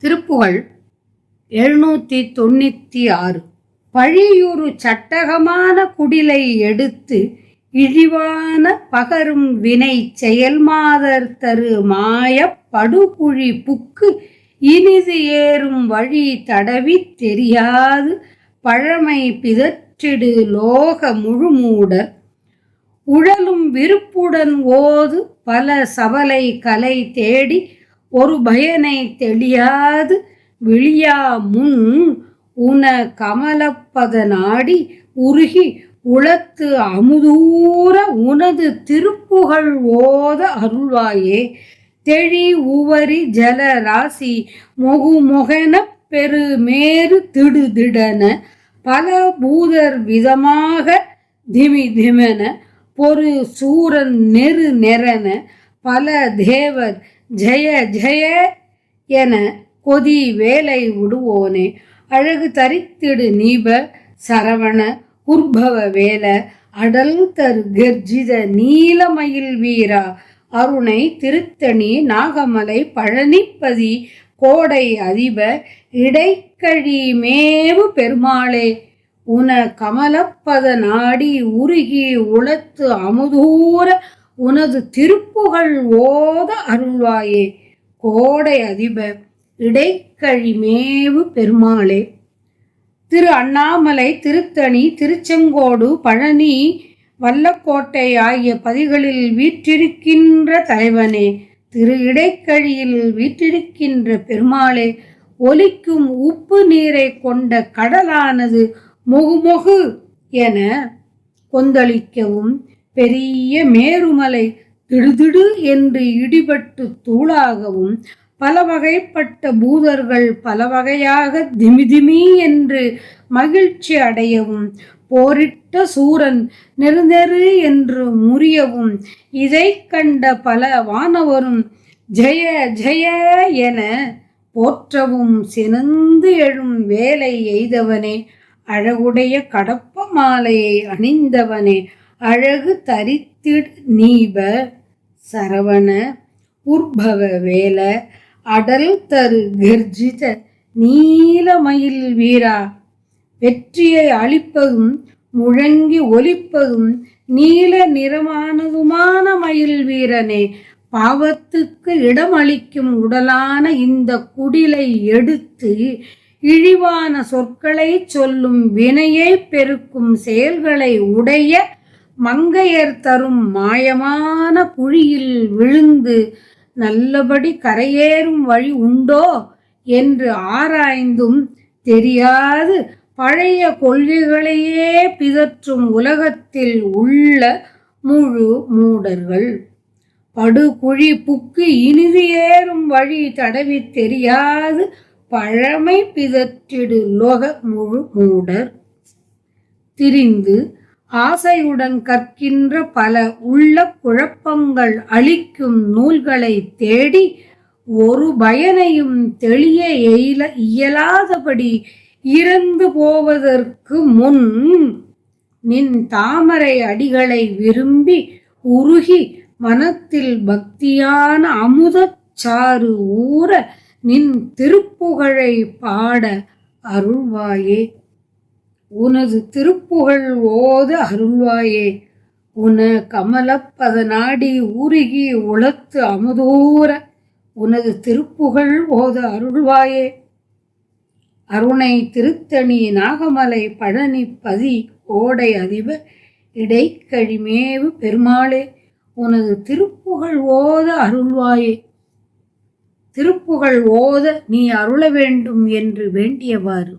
திருப்புகழ் 796. பழியுறு சட்டகமான குடிலை எடுத்து இழிவான பகரும் வினை செயல்மாதர் தரு மாயப் படுகுழி புக்கு இனிது ஏறும் வழி தடவித் தெரியாது பழமை பிதற்றிடு லோக முழுமூடர் உழலும் விருப்புடன் ஓது பல சபலை கலை தேடி ஒரு பயனை தெளியாது விழியா முன் உன கமலப்பத நாடி உருகி உளத்து அமுதூர உனது திருப்புகழ் ஓத அருள்வாயே. தெளி உவரி ஜல ராசி மொகுமொகெனப் பெருமேறு திடுதிடன பல பூதர் விதமாக திமி திமென பொரு சூரன் நெரு நெறன பல தேவர் ஜெய ஜெய என கொதி வேலை விடுவோனே. அழகு தரித்திடு நீப சரவண உற்பவ வேல அடல் தரு கர்ஜித நீலமயில் வீரா அருணை திருத்தணி நாகமலை பழனிப்பதி கோடை அதிப இடைக்கழி மேவு பெருமாளே. உன கமலப்பத நாடி உருகி உளத்து அமுதூர உனது திருப்புகழ் ஓத அருள்வாயே. கோடை அதிப இடைக்கழி மேவு பெருமாளே. திரு அண்ணாமலை திருத்தணி திருச்செங்கோடு பழனி வல்லக்கோட்டை ஆகிய பதிகளில் வீற்றிருக்கின்ற தலைவனே. திரு இடைக்கழியில் வீற்றிருக்கின்ற பெருமாளே. ஒலிக்கும் உப்பு நீரை கொண்ட கடலானது மொகுமொகு என கொந்தளிக்கவும் பெரிய மேருமலை திடுதிடு என்று இடிபட்டு தூளாகவும் பல வகைப்பட்ட பூதர்கள் பல வகையாக திமிதிமி என்று மகிழ்ச்சி அடையவும் போரிட்ட சூரன் நெருநெரு என்று முறியவும் இதை கண்ட பல வானவரும் ஜெய ஜெய என போற்றவும் சினந்து எழும் வேலை எய்தவனே. அழகுடைய கடப்ப மாலையை அணிந்தவனே. அழகு தரித்திடு நீப சரவண உற்பவ வேல அடல் தரு கர்ஜித நீலமயில் வீரா. வெற்றியை அளிப்பதும் முழங்கி ஒலிப்பதும் நீல நிறமானதுமான மயில் வீரனே. பாவத்துக்கு இடமளிக்கும் உடலான இந்த குடிலை எடுத்து இழிவான சொற்களை சொல்லும் வினையை பெருக்கும் செயல்களை உடைய மங்கையர் தரும் மாயமான குழியில் விழுந்து நல்லபடி கரையேறும் வழி உண்டோ என்று ஆராய்ந்தும் தெரியாது பழைய கொள்கைகளையே பிதற்றும் உலகத்தில் உள்ள முழு மூடர்கள் படுகுழி புக்கு இனிது ஏறும் வழி தடவி தெரியாது பழமை பிதற்றிடு லோக முழு மூடர் திரிந்து ஆசையுடன் கற்கின்ற பல உள்ள குழப்பங்கள் அளிக்கும் நூல்களை தேடி ஒரு பயனையும் தெளிய இயலாதபடி இறந்து போவதற்கு முன் நின் தாமரை அடிகளை விரும்பி உருகி மனத்தில் பக்தியான அமுதச்சாறு ஊற நின் திருப்புகழை பாட அருள்வாயே. உனது திருப்புகழ் ஓத அருள்வாயே. உன கமலப்பத நாடி உருகி உளத்து அமுதூர உனது திருப்புகழ் ஓத அருள்வாயே. அருணை திருத்தணி நாகமலை பழனிப்பதி கோடை அதிப இடைக்கழி மேவு பெருமாளே. உனது திருப்புகழ் ஓத அருள்வாயே. திருப்புகழ் ஓத நீ அருள வேண்டும் என்று வேண்டியவாறு